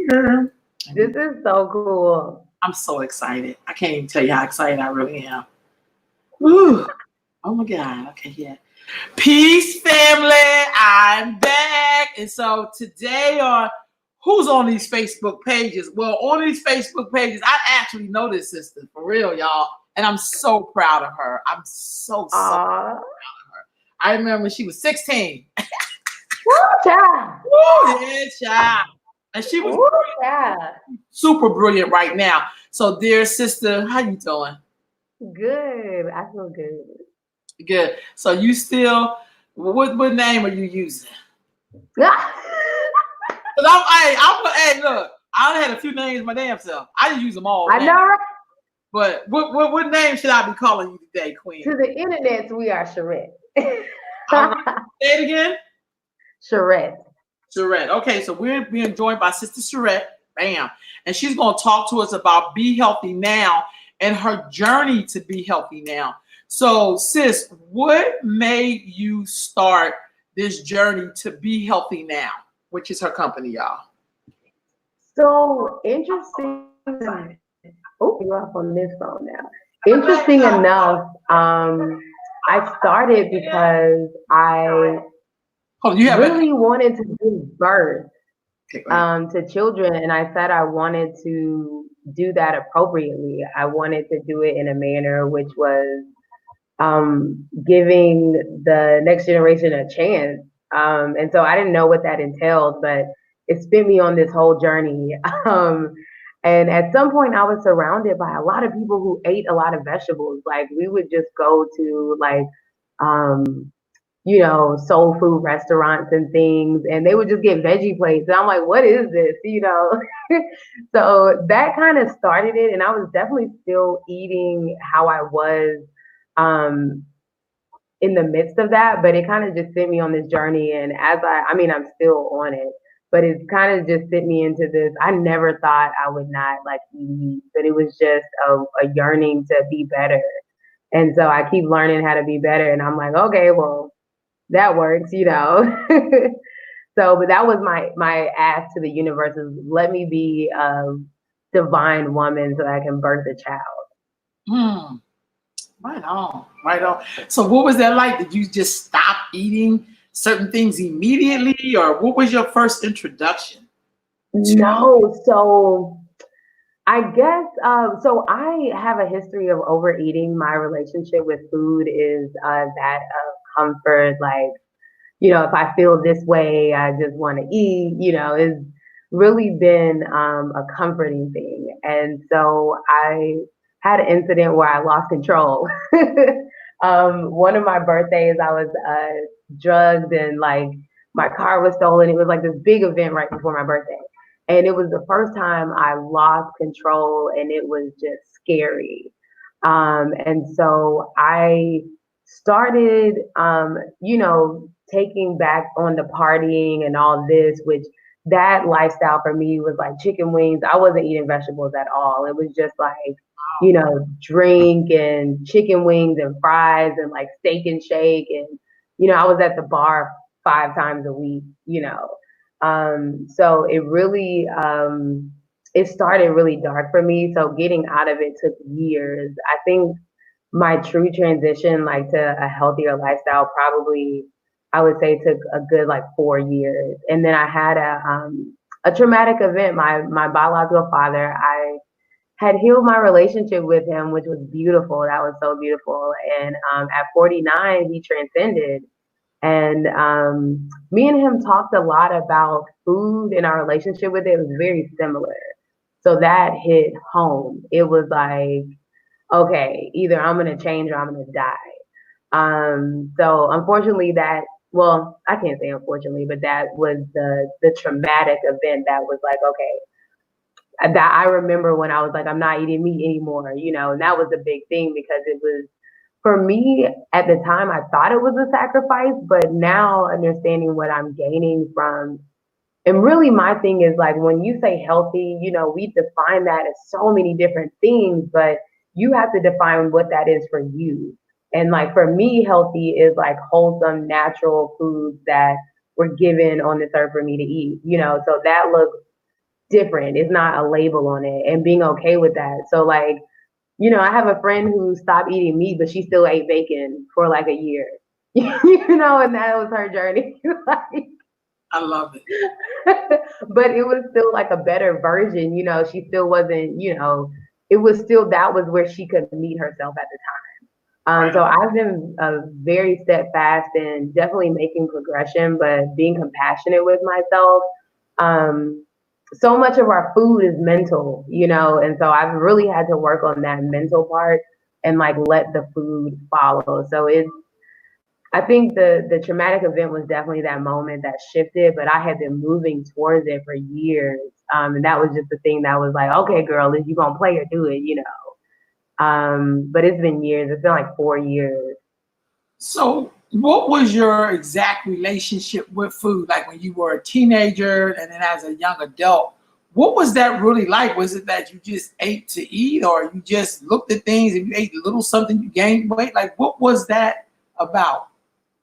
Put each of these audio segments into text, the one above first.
girl. This is so cool. I'm so excited. I can't even tell you how excited I really am. Woo. Oh my God. Okay, yeah. Peace, family. I'm back. And so today who's on these Facebook pages? Well, on these Facebook pages, I actually know this sister for real, y'all. And I'm so proud of her. I'm so proud of her. I remember when she was 16. Woo, child. Woo, yeah, child. And she was super brilliant right now. So, dear sister, how you doing? Good. I feel good. Good. So you still, what name are you using? Hey, look, I had a few names my damn self. I didn't use them all. I know, right? But what name should I be calling you today, Queen? To the internet, we are Sherette. All right. Say it again. Sherette. Sherette. Okay, so we're being joined by Sister Sherette. Bam. And she's going to talk to us about Be Healthy Now and her journey to be healthy now. So, sis, what made you start this journey to Be Healthy Now, which is her company, y'all? So interesting. Oh, you're up on this phone now. Interesting enough, I started because I really wanted to give birth to children, and I said I wanted to do that appropriately. I wanted to do it in a manner which was giving the next generation a chance. And so I didn't know what that entailed, but it spent me on this whole journey. And at some point I was surrounded by a lot of people who ate a lot of vegetables. Like we would just go to soul food restaurants and things, and they would just get veggie plates. And I'm like, what is this? So that kind of started it. And I was definitely still eating how I was in the midst of that, but it kind of just sent me on this journey. And I'm still on it, but it's kind of just sent me into this. I never thought I would not like eat meat, but it was just a yearning to be better. And so I keep learning how to be better. And I'm like, okay, well, that works. So, but that was my ask to the universe is let me be a divine woman so I can birth a child. Right on, right on. So what was that like? Did you just stop eating certain things immediately, or what was your first introduction? No, so I guess, so I have a history of overeating. My relationship with food is that of comfort. Like, if I feel this way, I just want to eat, it's really been a comforting thing. And so I had an incident where I lost control. One of my birthdays, I was drugged and like my car was stolen. It was like this big event right before my birthday. And it was the first time I lost control, and it was just scary. And so I started, taking back on the partying and all this, which that lifestyle for me was like chicken wings. I wasn't eating vegetables at all. It was just like, drink and chicken wings and fries and like steak and shake. And, I was at the bar 5 times a week, So it really, it started really dark for me. So getting out of it took years. I think my true transition, like to a healthier lifestyle, probably I would say took a good like 4 years. And then I had a traumatic event. My biological father, I had healed my relationship with him, which was beautiful. That was so beautiful. And at 49, he transcended. And me and him talked a lot about food and our relationship with it. It was very similar. So that hit home. It was like, okay, either I'm going to change or I'm going to die. So unfortunately I can't say unfortunately, but that was the traumatic event that was like, okay, that I remember when I was like, I'm not eating meat anymore, and that was a big thing because it was, for me at the time, I thought it was a sacrifice, but now understanding what I'm gaining from, and really my thing is like, when you say healthy, we define that as so many different things, but you have to define what that is for you. And like, for me, healthy is like wholesome, natural foods that were given on this earth for me to eat, so that looks different. It's not a label on it, and being okay with that. So like, I have a friend who stopped eating meat, but she still ate bacon for like a year. And that was her journey. Like, I love it. but it was still like a better version. She still wasn't. It was still that was where she could meet herself at the time. Right. So I've been very steadfast and definitely making progression, but being compassionate with myself. So much of our food is mental, and so I've really had to work on that mental part and like let the food follow. So I think the traumatic event was definitely that moment that shifted, but I had been moving towards it for years. And that was just the thing that was like, okay, girl, if you gonna play or do it. But it's been years. It's been like 4 years. So, what was your exact relationship with food? Like when you were a teenager and then as a young adult, what was that really like? Was it that you just ate to eat, or you just looked at things and you ate a little something, you gained weight? Like, what was that about?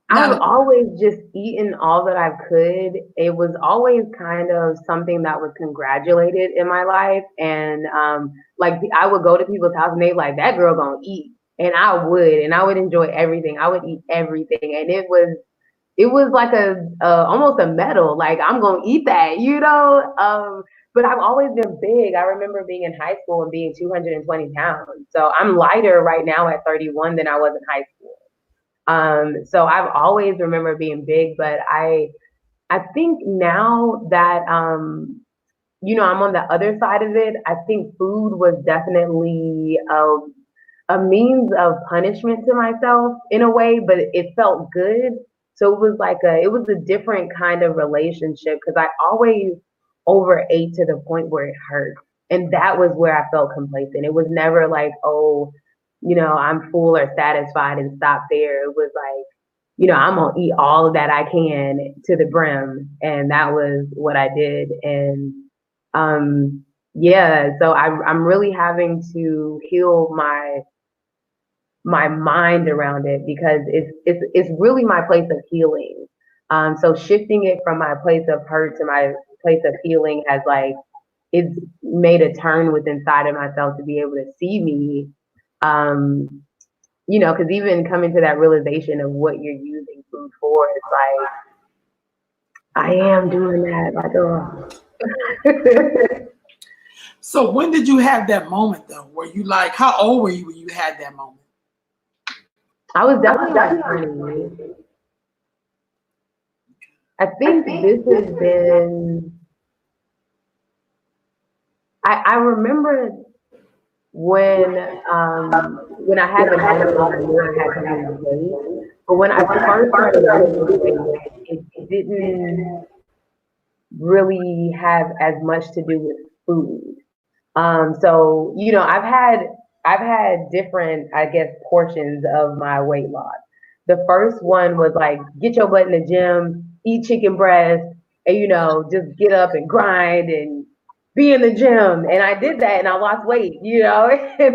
I've Now, always just eaten all that I could. It was always kind of something that was congratulated in my life. And like I would go to people's house and they like, that girl gonna eat. And I would enjoy everything. I would eat everything. And it was like almost a medal. Like I'm gonna eat that. But I've always been big. I remember being in high school and being 220 pounds. So I'm lighter right now at 31 than I was in high school. So I've always remember being big, but I think now that I'm on the other side of it, I think food was definitely a means of punishment to myself in a way, but it felt good. So it was a different kind of relationship because I always overate to the point where it hurt. And that was where I felt complacent. It was never like, oh, I'm full or satisfied and stop there. It was like, I'm gonna eat all that I can to the brim. And that was what I did. And yeah, so I'm really having to heal my mind around it because it's really my place of healing. So shifting it from my place of hurt to my place of healing has like it's made a turn within inside of myself to be able to see me. Because even coming to that realization of what you're using food for, it's like I am doing that. Like, so when did you have that moment though? Were you like, how old were you when you had that moment? I was definitely like 20. I think this has been. I remember when I had the moment when I knew I had to lose weight. But when I first started losing weight, it didn't really have as much to do with food. So I've had different, I guess, portions of my weight loss. The first one was like get your butt in the gym, eat chicken breast, and just get up and grind and be in the gym. And I did that and I lost weight, and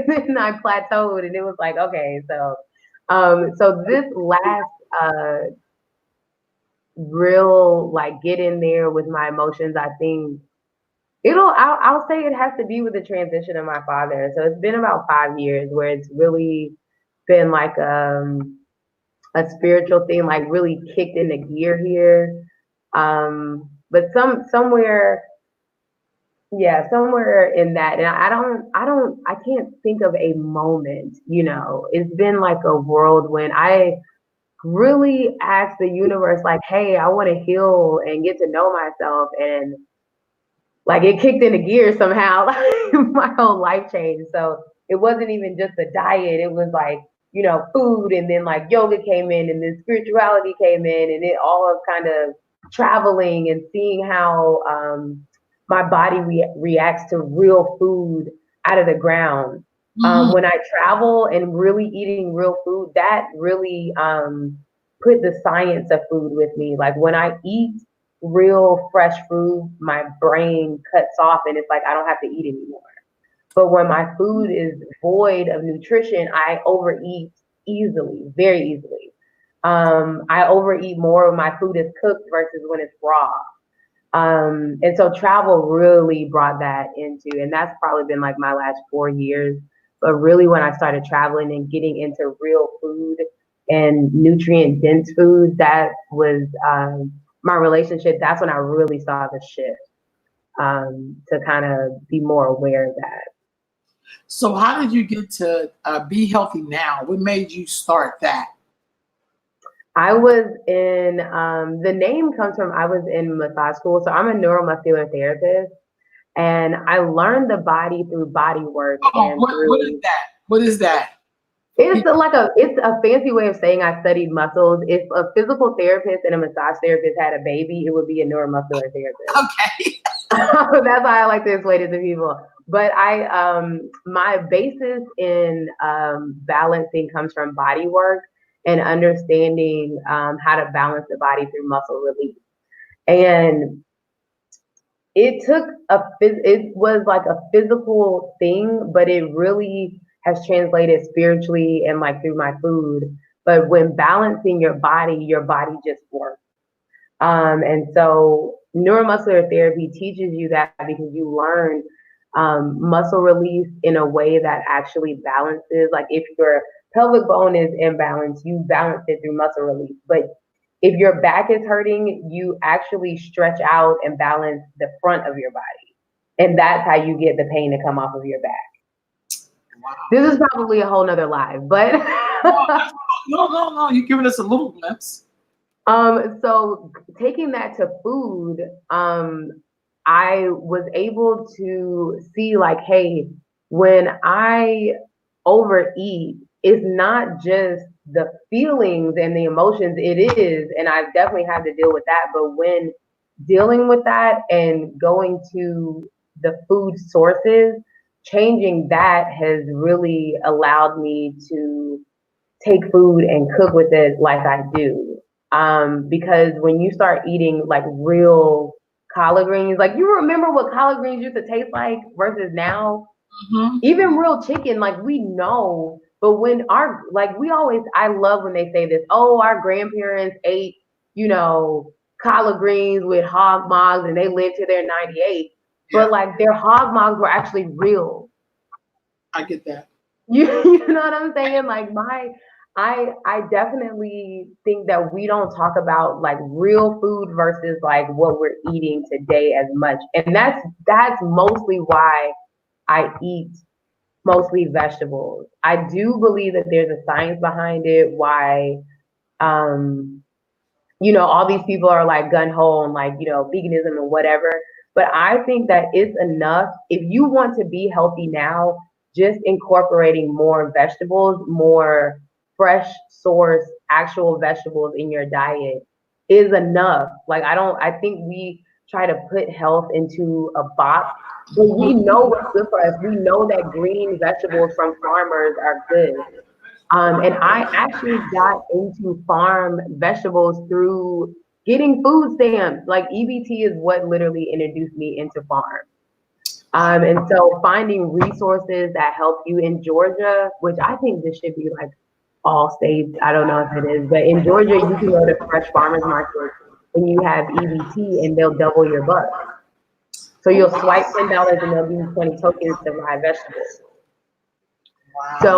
then I plateaued and it was like, okay, so this last real like get in there with my emotions, I think I'll say it has to be with the transition of my father. So it's been about 5 years where it's really been like a spiritual thing, like really kicked into gear here. But somewhere, yeah, somewhere in that, and I can't think of a moment. It's been like a whirlwind. I really asked the universe, like, hey, I want to heal and get to know myself, and like it kicked into gear somehow. My whole life changed. So it wasn't even just a diet. It was like, food, and then like yoga came in, and then spirituality came in, and it all kind of traveling and seeing how my body reacts to real food out of the ground. Mm-hmm. When I travel and really eating real food, that really put the science of food with me. Like when I eat real fresh food, my brain cuts off and it's like I don't have to eat anymore. But when my food is void of nutrition, I overeat easily, very easily. I overeat more when my food is cooked versus when it's raw. And so travel really brought that into, and that's probably been like my last 4 years. But really, when I started traveling and getting into real food and nutrient dense food, that was my relationship. That's when I really saw the shift to kind of be more aware of that. So how did you get to Be Healthy Now? What made you start that? I was in, the name comes from, I was in massage school. So I'm a neuromuscular therapist, and I learned the body through body work Oh, and what is through, that? What is that? it's a fancy way of saying I studied muscles. If a physical therapist and a massage therapist had a baby, it would be a neuromuscular therapist. Okay. That's how I like to explain it to people. But my basis in balancing comes from body work and understanding how to balance the body through muscle release. And it was like a physical thing, but it really has translated spiritually and like through my food. But when balancing your body just works. And so neuromuscular therapy teaches you that because you learn muscle release in a way that actually balances. Like if your pelvic bone is imbalanced, you balance it through muscle release. But if your back is hurting, you actually stretch out and balance the front of your body. And that's how you get the pain to come off of your back. Wow. This is probably a whole nother live, but no. You're giving us a little glimpse. So taking that to food, I was able to see like, hey, when I overeat, it's not just the feelings and the emotions, it is, and I definitely had to deal with that. But when dealing with that and going to the food sources, changing that has really allowed me to take food and cook with it like I do. Because when you start eating like real collard greens, like you remember what collard greens used to taste like versus now, even real chicken, like we know, but when I love when they say this, oh, our grandparents ate, collard greens with hog mogs and they lived to their 98, Yeah, but like their hog mogs were actually real. I get that. You know what I'm saying? Like I definitely think that we don't talk about like real food versus like what we're eating today as much. And that's mostly why I eat mostly vegetables. I do believe that there's a science behind it, why all these people are like gun ho and like, veganism and whatever. But I think that it's enough if you want to be healthy now, just incorporating more vegetables, more fresh source, actual vegetables in your diet is enough. Like I think we try to put health into a box, but we know what's good for us. We know that green vegetables from farmers are good. And I actually got into farm vegetables through getting food stamps. Like EBT is what literally introduced me into farm. And so finding resources that help you in Georgia, which I think this should be like all states. I don't know if it is, but in Georgia, you can go to fresh farmers market and you have EBT and they'll double your buck. So you'll swipe $10 and they'll give you 20 tokens to buy vegetables. Wow. So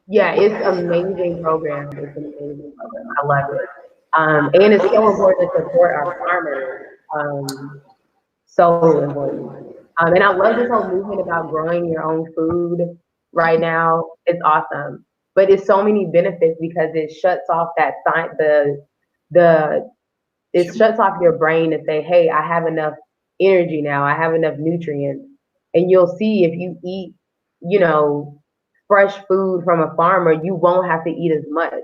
yeah, it's an amazing program. It's an amazing program. I love it. And it's so important to support our farmers. So important. And I love this whole movement about growing your own food right now. It's awesome. But it's so many benefits because it shuts off that it shuts off your brain to say, hey, I have enough energy now. I have enough nutrients. And you'll see if you eat, fresh food from a farmer, you won't have to eat as much.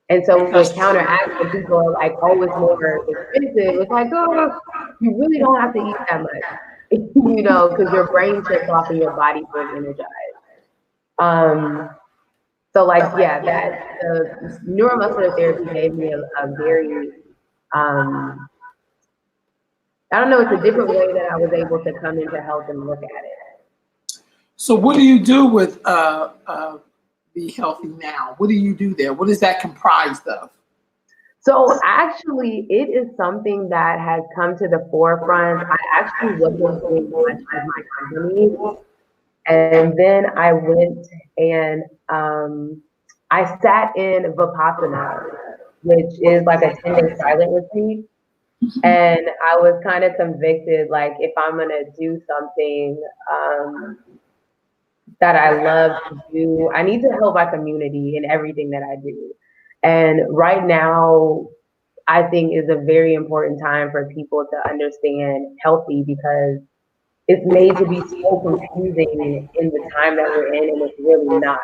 And so it counteracts when people are like, oh, it's more expensive. It's like, oh, you really don't have to eat that much, because your brain shuts off and your body feels energized. So like, yeah, that the neuromuscular therapy gave me a very, I don't know, it's a different way that I was able to come into health and look at it. So what do you do with Be Healthy Now? What do you do there? What is that comprised of? So actually, it is something that has come to the forefront. I actually wasn't doing much with my company, and then I went and I sat in Vipassana, which is like a 10-day silent retreat. And I was kind of convicted, like, if I'm gonna do something that I love to do, I need to help my community in everything that I do. And right now, I think is a very important time for people to understand healthy because it's made to be so confusing in the time that we're in, and it's really not.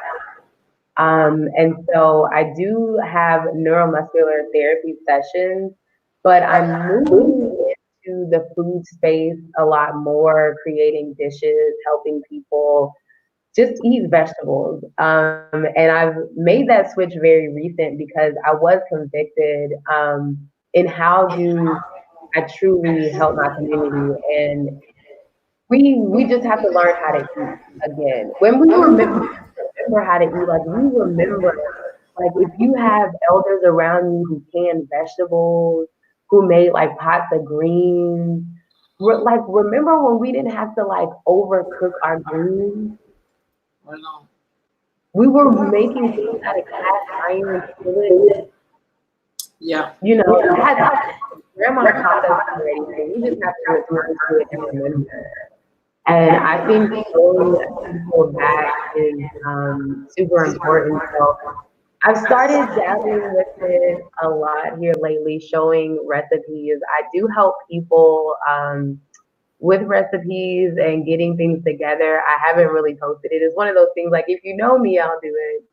And so I do have neuromuscular therapy sessions, but I'm moving into the food space a lot more, creating dishes, helping people just eat vegetables. And I've made that switch very recent because I was convicted in how do I truly help my community. And we just have to learn how to eat again. When we remember how to eat, like we remember, like if you have elders around you who can vegetables, who made like pots of greens, like remember when we didn't have to like overcook our greens? Right on. We were making things out of cast iron skillets. Yeah. You know, grandma taught us already, so we just have to return to it and remember. And I think showing people that is super important. So I've started dabbling with it a lot here lately, showing recipes. I do help people with recipes and getting things together. I haven't really posted it. It's one of those things like if you know me, I'll do it.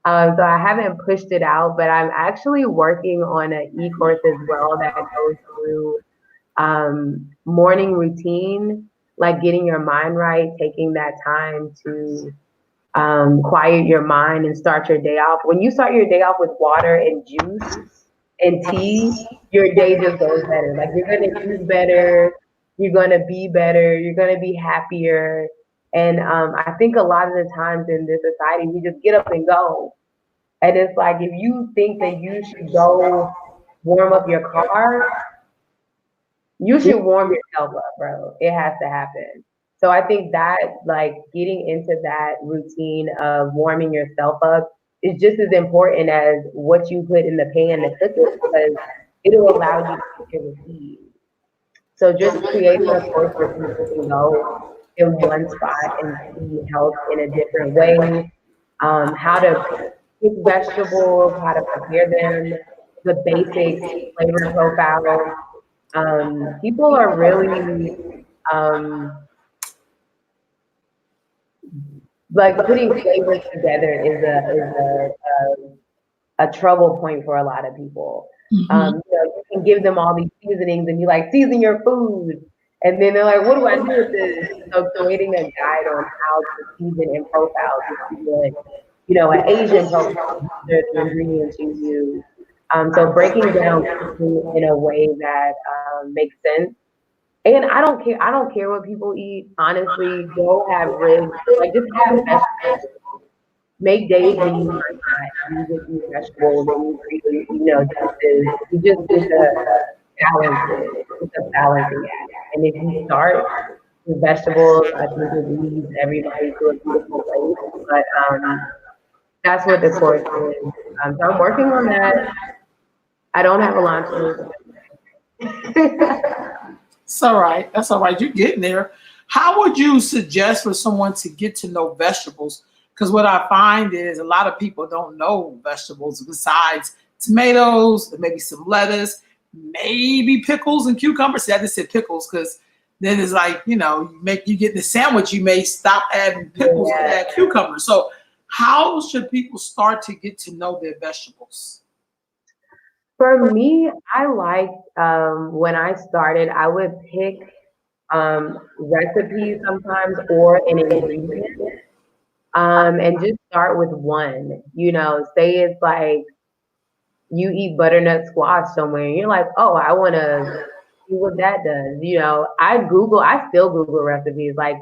So I haven't pushed it out, but I'm actually working on an e-course as well that goes through morning routine, like getting your mind right, taking that time to quiet your mind and start your day off. When you start your day off with water and juice and tea, your day just goes better. Like you're gonna eat better, you're gonna be better, you're gonna be happier. And I think a lot of the times in this society, we just get up and go. And it's like if you think that you should go warm up your car, you should warm yourself up, bro. It has to happen. So I think that like getting into that routine of warming yourself up is just as important as what you put in the pan to cook it because it'll allow you to cook it with ease. So just creating a course where people can go in one spot and see health in a different way, how to cook vegetables, how to prepare them, the basics, flavor profiles. People are really um, like putting flavors together is a trouble point for a lot of people. Hmm. You can give them all these seasonings and you like season your food, and then they're like, "What do I do with this?" So creating a guide on how to season and profile to see what an Asian profile, the ingredients you use. So breaking down cooking in a way that makes sense. And I don't care. I don't care what people eat. Honestly, go have ribs. Like just have vegetables. Make days when you might not use these vegetables and you create, juices. You just need to balance it. It's a balancing act. And if you start with vegetables, I think it leads everybody to a beautiful place. But that's what the course is. So I'm working on that. I don't have a launch date. It's all right. That's all right. You're getting there. How would you suggest for someone to get to know vegetables? Because what I find is a lot of people don't know vegetables besides tomatoes, maybe some lettuce, maybe pickles and cucumbers. See, I just said pickles because then it's like, you get the sandwich, you may stop adding pickles and Yeah. add cucumbers. So how should people start to get to know their vegetables? For me, I like when I started, I would pick recipes sometimes or an ingredient and just start with one. Say it's like you eat butternut squash somewhere and you're like, oh, I want to see what that does. I still Google recipes. Like,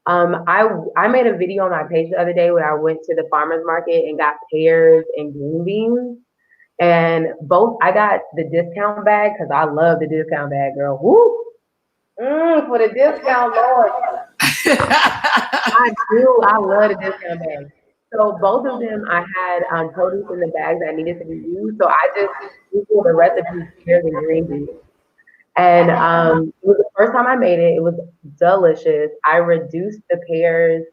I made a video on my page the other day where I went to the farmer's market and got pears and green beans. And both, I got the discount bag because I love the discount bag, girl. Woo! For the discount, Lord. I do. I love the discount bags. So both of them, I had produce in the bags that needed to be used. So I just Googled the recipe pears and green beans. And it was the first time I made it. It was delicious. I reduced the pears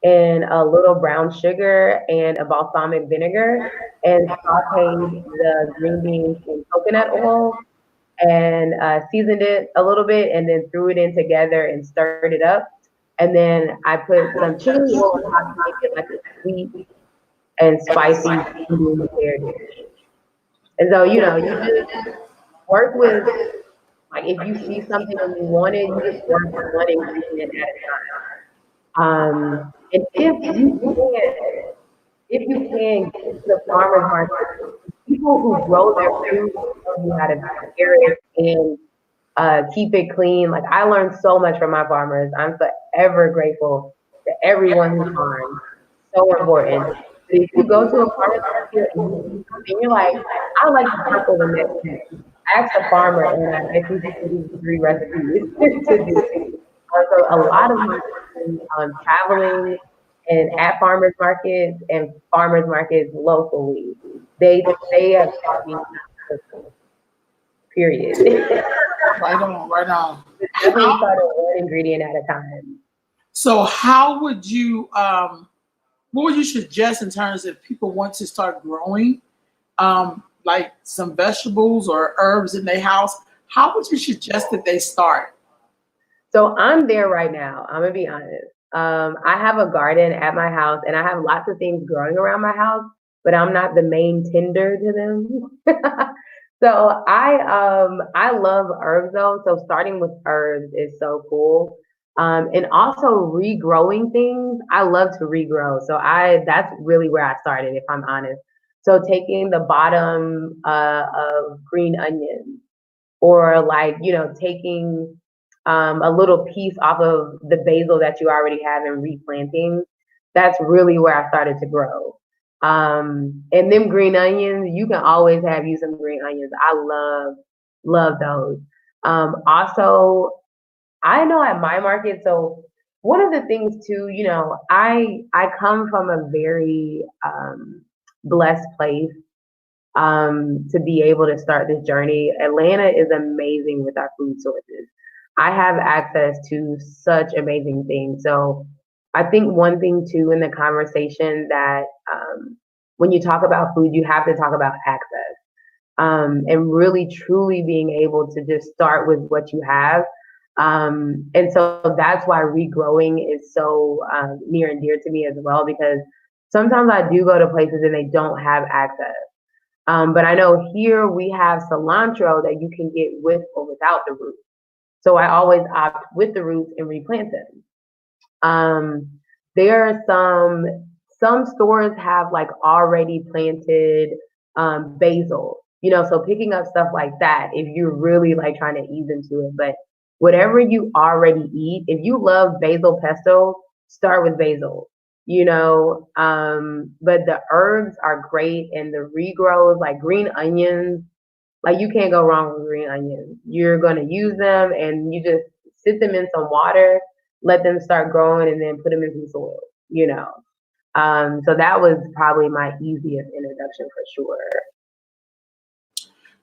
in a little brown sugar and a balsamic vinegar and sauteed the green beans in coconut oil and seasoned it a little bit and then threw it in together and stirred it up. And then I put some chili oil on top to make it like a sweet and spicy Indian pear dish. And so, you just work with, like, if you see something and you want it, you just work with one ingredient at a time. And if you can get to the farmer's market, people who grow their food tell you how to prepare it and keep it clean. Like I learned so much from my farmers. I'm forever grateful to everyone who farms. So important. But if you go to a farmer's market and you see something, you're like, I like the purple the next day. Ask the farmer, and I think you can do 3 recipes to do. So a lot of my time traveling and at farmers markets and farmers markets locally, they have taught me how to cook, period. Right on, right on. Definitely start one ingredient at a time. So how would you what would you suggest in terms of if people want to start growing like some vegetables or herbs in their house? How would you suggest that they start? So I'm there right now. I'm gonna be honest. I have a garden at my house, and I have lots of things growing around my house, but I'm not the main tender to them. So I love herbs though. So starting with herbs is so cool. And also regrowing things. I love to regrow. So I that's really where I started, if I'm honest. So taking the bottom of green onions or like taking a little piece off of the basil that you already have and replanting. That's really where I started to grow. And them green onions, you can always have you some green onions. I love those. Also, I know at my market, so one of the things too, I come from a very blessed place to be able to start this journey. Atlanta is amazing with our food sources. I have access to such amazing things. So I think one thing too in the conversation that when you talk about food, you have to talk about access and really truly being able to just start with what you have. And so that's why regrowing is so near and dear to me as well, because sometimes I do go to places and they don't have access. But I know here we have cilantro that you can get with or without the roots. So I always opt with the roots and replant them. There are some stores have like already planted basil, so picking up stuff like that if you're really like trying to ease into it. But whatever you already eat, if you love basil pesto, start with basil. But the herbs are great and the regrows like green onions, like you can't go wrong with green onions. You're gonna use them and you just sit them in some water, let them start growing, and then put them in some soil. You know. So that was probably my easiest introduction for sure.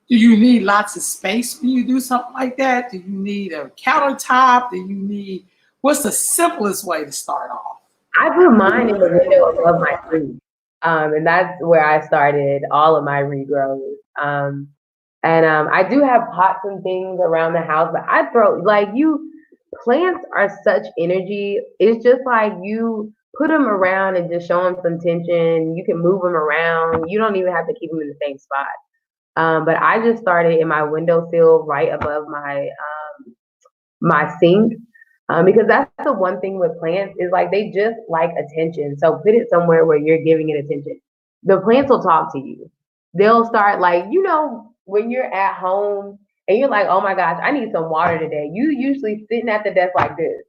Do you need lots of space when you do something like that? Do you need a countertop? Do you need what's the simplest way to start off? I put mine in the window above my tree. And that's where I started all of my regrows. And I do have pots and things around the house, but I throw like plants are such energy. It's just like you put them around and just show them some tension. You can move them around. You don't even have to keep them in the same spot. But I just started in my windowsill right above my sink. Because that's the one thing with plants is like they just like attention. So put it somewhere where you're giving it attention. The plants will talk to you. They'll start like, when you're at home and you're like, oh my gosh, I need some water today. You usually sitting at the desk like this,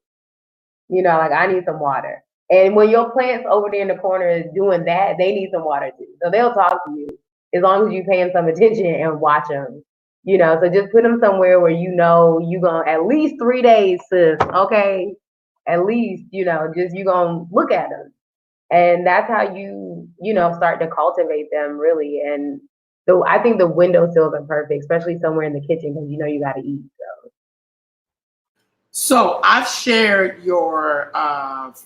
like I need some water. And when your plants over there in the corner is doing that, they need some water too. So they'll talk to you. as long as you pay them some attention and watch them. So just put them somewhere where you gonna at least 3 days, sis. Okay, at least just you gonna look at them, and that's how you start to cultivate them really. And so I think the windowsills are perfect, especially somewhere in the kitchen because you got to eat. So. So I've shared your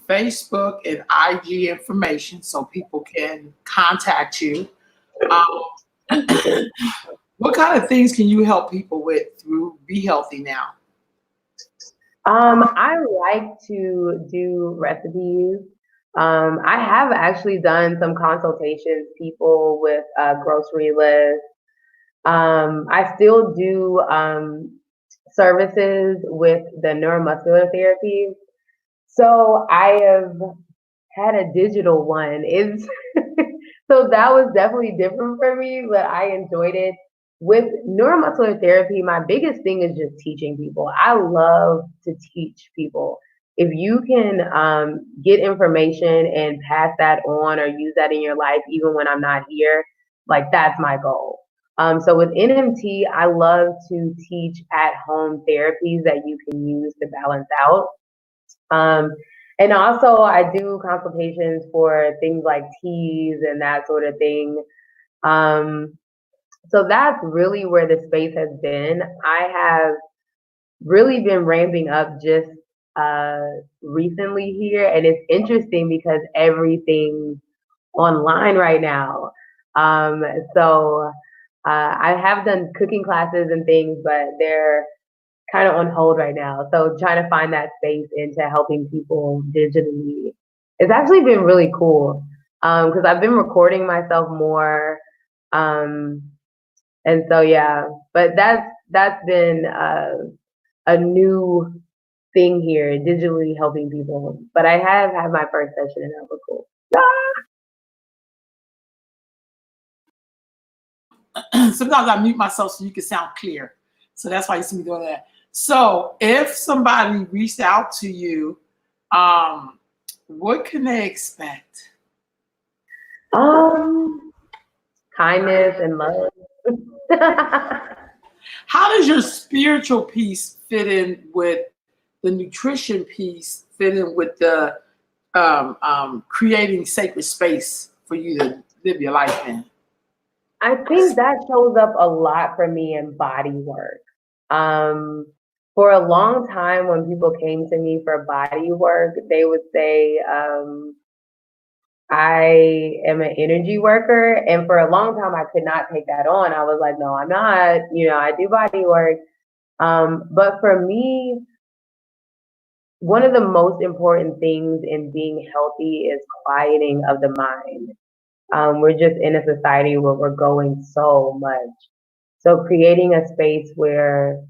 Facebook and IG information so people can contact you. Um, what kind of things can you help people with through Be Healthy Now? I like to do recipes. I have actually done some consultations, people with grocery lists. I still do services with the neuromuscular therapy. So I have had a digital one. It's so that was definitely different for me, but I enjoyed it. With neuromuscular therapy, my biggest thing is just teaching people. I love to teach people. If you can get information and pass that on or use that in your life, even when I'm not here, like that's my goal. So with NMT, I love to teach at home therapies that you can use to balance out. Um, and also, I do consultations for things like teas and that sort of thing. Um, so that's really where the space has been. I have really been ramping up just uh, recently here, and it's interesting because everything's online right now. Um, so I have done cooking classes and things, but they're kind of on hold right now. So trying to find that space into helping people digitally. It's actually been really cool because I've been recording myself more. Um, and so yeah, but that's been a new thing here, digitally helping people. But I have had my first session and that was cool. Sometimes I mute myself so you can sound clear. So that's why you see me doing that. So if somebody reached out to you, what can they expect? Kindness and love. How does your spiritual piece fit in with the nutrition piece, fit in with the creating sacred space for you to live your life in? I think that shows up a lot for me in body work. Um, for a long time, when people came to me for body work, they would say, I am an energy worker. And for a long time, I could not take that on. I was like, no, I'm not. I do body work. But for me, one of the most important things in being healthy is quieting of the mind. We're just in a society where we're going so much. So creating a space where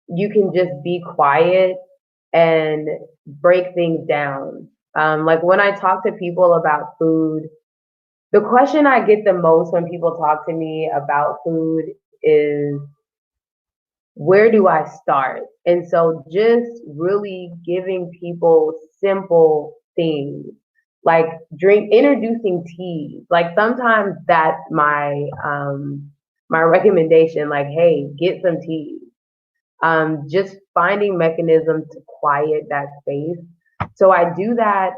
you can just be quiet and break things down. Like when I talk to people about food, the question I get the most when people talk to me about food is, where do I start? And so just really giving people simple things like introducing teas. Like sometimes that's my recommendation, like, hey, get some tea. Just finding mechanisms to quiet that space. So I do that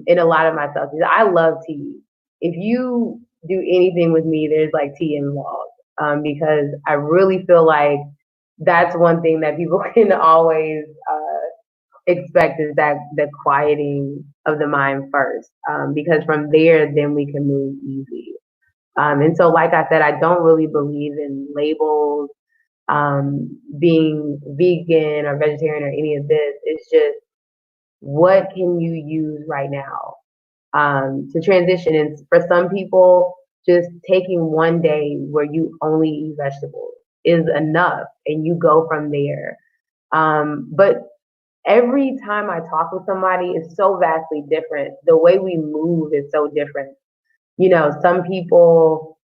in a lot of my stuff. I love tea. If you do anything with me, there's like tea involved because I really feel like that's one thing that people can always expect is that the quieting of the mind first, because from there, then we can move easy. And so, like I said, I don't really believe in labels, being vegan or vegetarian or any of this. It's just what can you use right now to transition. And for some people, just taking one day where you only eat vegetables is enough, and you go from there. But every time I talk with somebody, it's so vastly different. The way we move is so different. Some people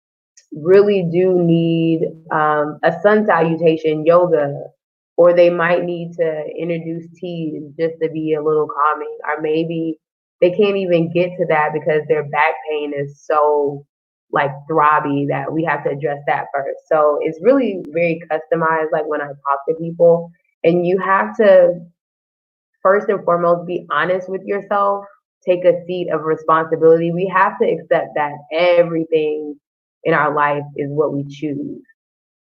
really do need a sun salutation yoga, or they might need to introduce teas just to be a little calming, or maybe they can't even get to that because their back pain is so like throbby that we have to address that first. So it's really very customized, like when I talk to people, and you have to first and foremost be honest with yourself, take a seat of responsibility. We have to accept that everything in our life is what we choose,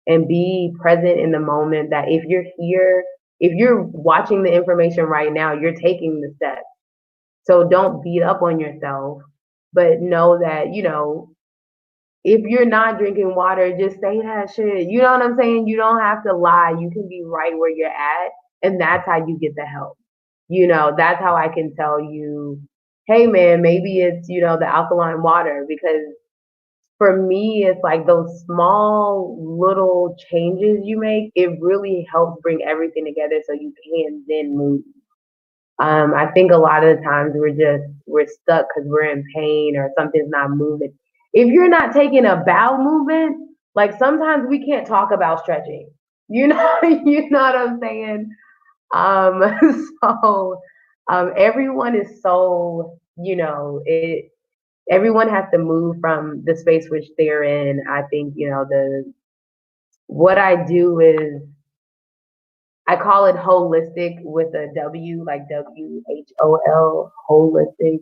and be present in the moment. That if you're here, if you're watching the information right now, you're taking the steps. So don't beat up on yourself, but know that, if you're not drinking water, just say that shit. You know what I'm saying? You don't have to lie. You can be right where you're at. And that's how you get the help. That's how I can tell you, hey man, maybe it's, the alkaline water. Because for me, it's like those small little changes you make, it really helps bring everything together so you can then move. I think a lot of the times we're stuck because we're in pain or something's not moving. If you're not taking a bowel movement, like sometimes we can't talk about stretching. You know what I'm saying? So everyone is so, everyone has to move from the space which they're in. I think, what I do is I call it holistic with a W, like WHOL, holistic,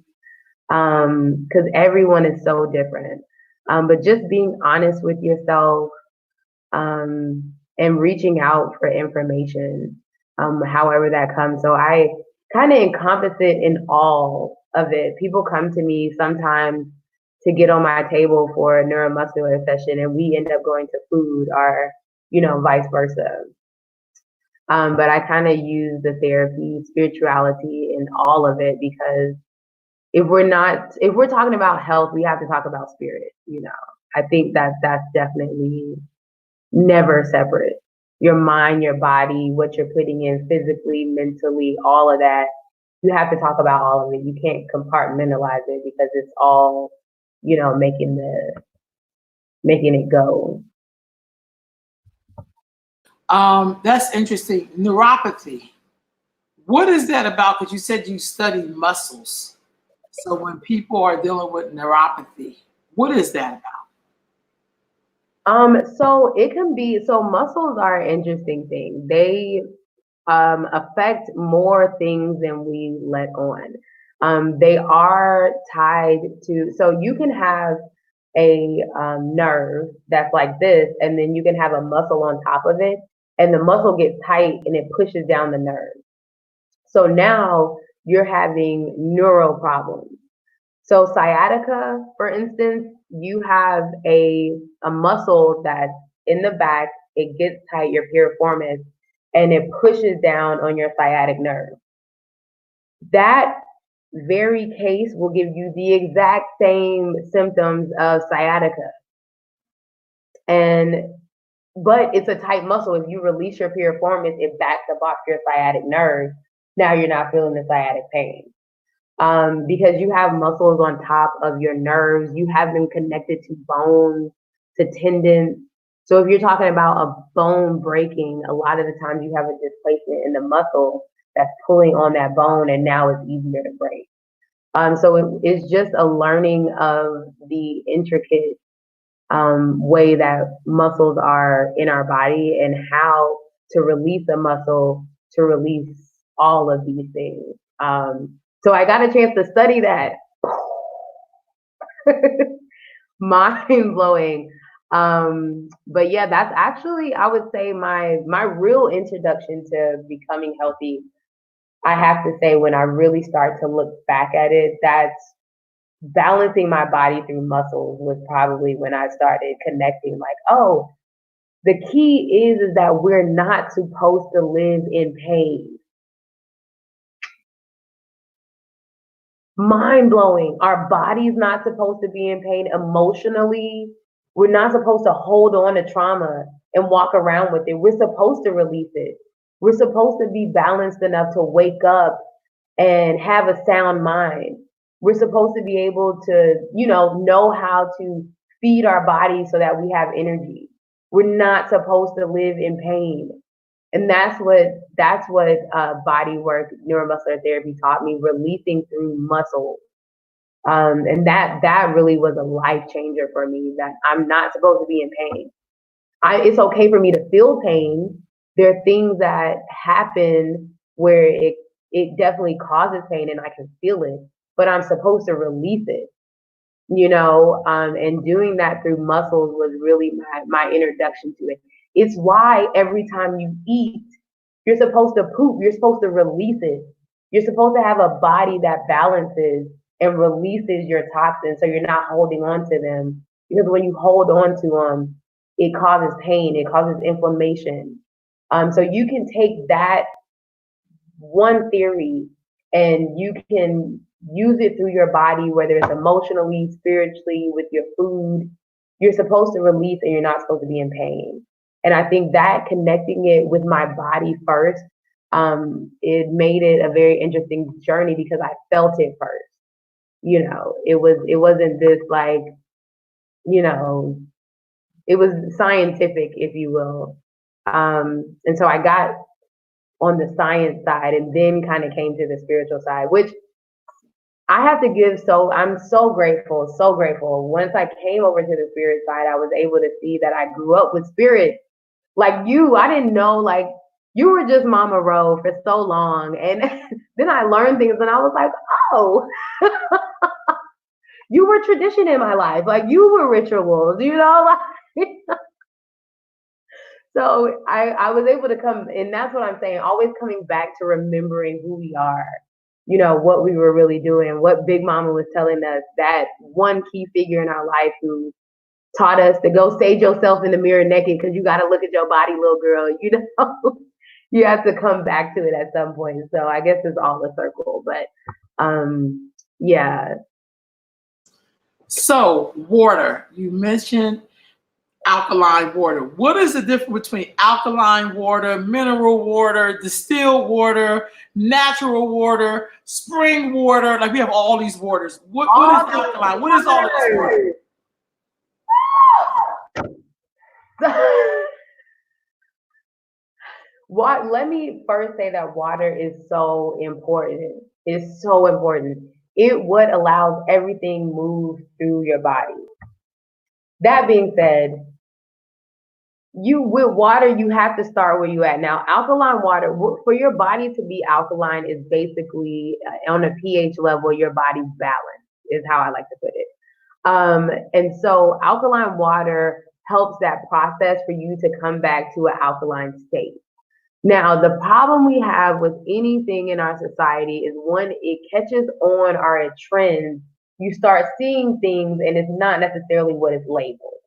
because everyone is so different. But just being honest with yourself, and reaching out for information, however that comes. So I kind of encompass it in all of it. People come to me sometimes to get on my table for a neuromuscular session, and we end up going to food or, vice versa. But I kind of use the therapy, spirituality, and all of it because if we're talking about health, we have to talk about spirit. I think that's definitely never separate. Your mind, your body, what you're putting in physically, mentally, all of that. You have to talk about all of it. You can't compartmentalize it because it's all, making it go. That's interesting. Neuropathy. What is that about? Because you said you study muscles. So when people are dealing with neuropathy, what is that about? So it can be, so muscles are an interesting thing. They affect more things than we let on. They are tied to, so you can have a nerve that's like this, and then you can have a muscle on top of it, and the muscle gets tight and it pushes down the nerve. So now you're having neural problems. So sciatica, for instance, you have a muscle that's in the back, it gets tight, your piriformis, and it pushes down on your sciatic nerve. That very case will give you the exact same symptoms of sciatica. But it's a tight muscle. If you release your piriformis, it backs up off your sciatic nerve. Now you're not feeling the sciatic pain. Because you have muscles on top of your nerves, you have them connected to bones, to tendons. So if you're talking about a bone breaking, a lot of the times you have a displacement in the muscle that's pulling on that bone, and now it's easier to break. So it's just a learning of the intricate way that muscles are in our body and how to release a muscle to release all of these things. So I got a chance to study that. Mind blowing. But yeah, that's actually, I would say, my real introduction to becoming healthy. I have to say, when I really start to look back at it, that's balancing my body through muscles was probably when I started connecting, like, oh, the key is that we're not supposed to live in pain. Mind blowing. Our body's not supposed to be in pain emotionally. We're not supposed to hold on to trauma and walk around with it. We're supposed to release it. We're supposed to be balanced enough to wake up and have a sound mind. We're supposed to be able to, know how to feed our body so that we have energy. We're not supposed to live in pain. And that's what body work, neuromuscular therapy taught me, releasing through muscle. And that really was a life changer for me, that I'm not supposed to be in pain. It's okay for me to feel pain. There are things that happen where it definitely causes pain and I can feel it, but I'm supposed to release it, and doing that through muscles was really my introduction to it. It's why every time you eat, you're supposed to poop, you're supposed to release it. You're supposed to have a body that balances and releases your toxins so you're not holding on to them. Because when you hold on to them, it causes pain, it causes inflammation. So you can take that one theory and you can use it through your body, whether it's emotionally, spiritually, with your food. You're supposed to release and you're not supposed to be in pain. And I think that connecting it with my body first, it made it a very interesting journey because I felt it first. It wasn't this like, you know, it was scientific, if you will. And so I got on the science side and then kind of came to the spiritual side, which I have to give. So I'm so grateful, so grateful. Once I came over to the spirit side, I was able to see that I grew up with spirit. Like you, I didn't know, like, you were just Mama Ro for so long. And then I learned things and I was like, oh, you were tradition in my life. Like you were rituals, like so I was able to come, and that's what I'm saying, always coming back to remembering who we are, what we were really doing, what Big Mama was telling us, that one key figure in our life who taught us to go stage yourself in the mirror naked because you got to look at your body, little girl, you have to come back to it at some point. So I guess it's all a circle, but yeah. So water, you mentioned alkaline water. What is the difference between alkaline water, mineral water, distilled water, natural water, spring water? Like we have all these waters. What is alkaline? What is all of this water? Let me first say that water is so important. It's so important. It what allows everything move through your body. That being said, with water, you have to start where you at. Now, alkaline water, for your body to be alkaline is basically on a pH level, your body's balanced, is how I like to put it. And so alkaline water helps that process for you to come back to an alkaline state. Now, the problem we have with anything in our society is when it catches on or it trends, you start seeing things and it's not necessarily what is labeled.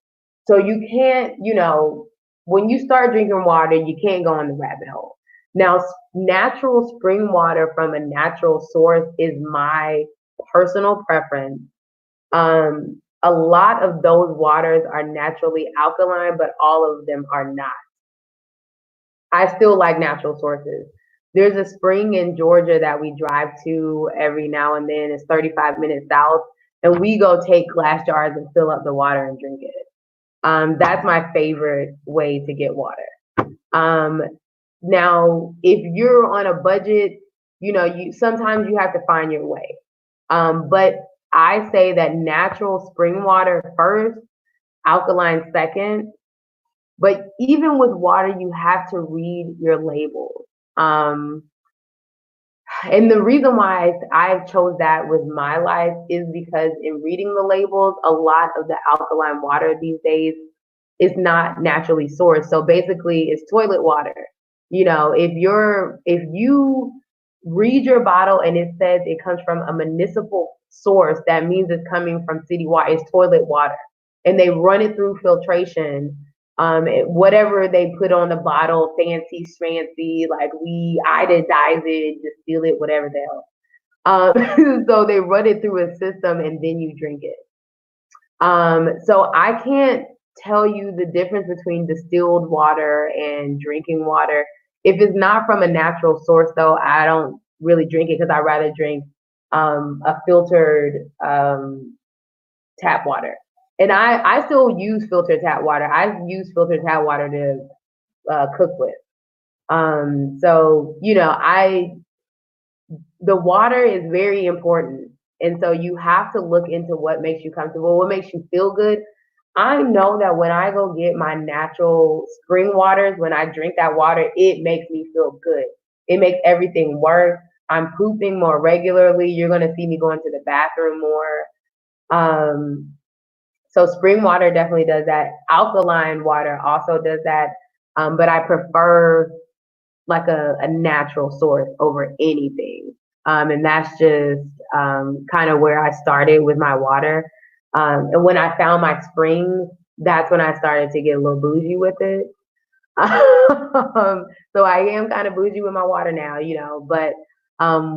So you can't, when you start drinking water, you can't go in the rabbit hole. Now, natural spring water from a natural source is my personal preference. A lot of those waters are naturally alkaline, but all of them are not. I still like natural sources. There's a spring in Georgia that we drive to every now and then. It's 35 minutes south, and we go take glass jars and fill up the water and drink it. That's my favorite way to get water. Now, if you're on a budget, sometimes you have to find your way. But I say that natural spring water first, alkaline second. But even with water, you have to read your labels. And the reason why I chose that with my life is because in reading the labels, a lot of the alkaline water these days is not naturally sourced. So basically it's toilet water. If you read your bottle and it says it comes from a municipal source, that means it's coming from city water, it's toilet water. And they run it through filtration. Whatever they put on the bottle, fancy schmancy, like we iodize it, distill it, whatever the hell. So they run it through a system and then you drink it. So I can't tell you the difference between distilled water and drinking water. If it's not from a natural source, though, I don't really drink it because I'd rather drink a filtered tap water. And I still use filtered tap water. I use filtered tap water to cook with. So, the water is very important. And so you have to look into what makes you comfortable, what makes you feel good. I know that when I go get my natural spring waters, when I drink that water, it makes me feel good. It makes everything work. I'm pooping more regularly. You're going to see me going to the bathroom more. So spring water definitely does that. Alkaline water also does that. But I prefer like a natural source over anything. And that's just kind of where I started with my water. And when I found my springs, that's when I started to get a little bougie with it. So I am kind of bougie with my water now, you know, but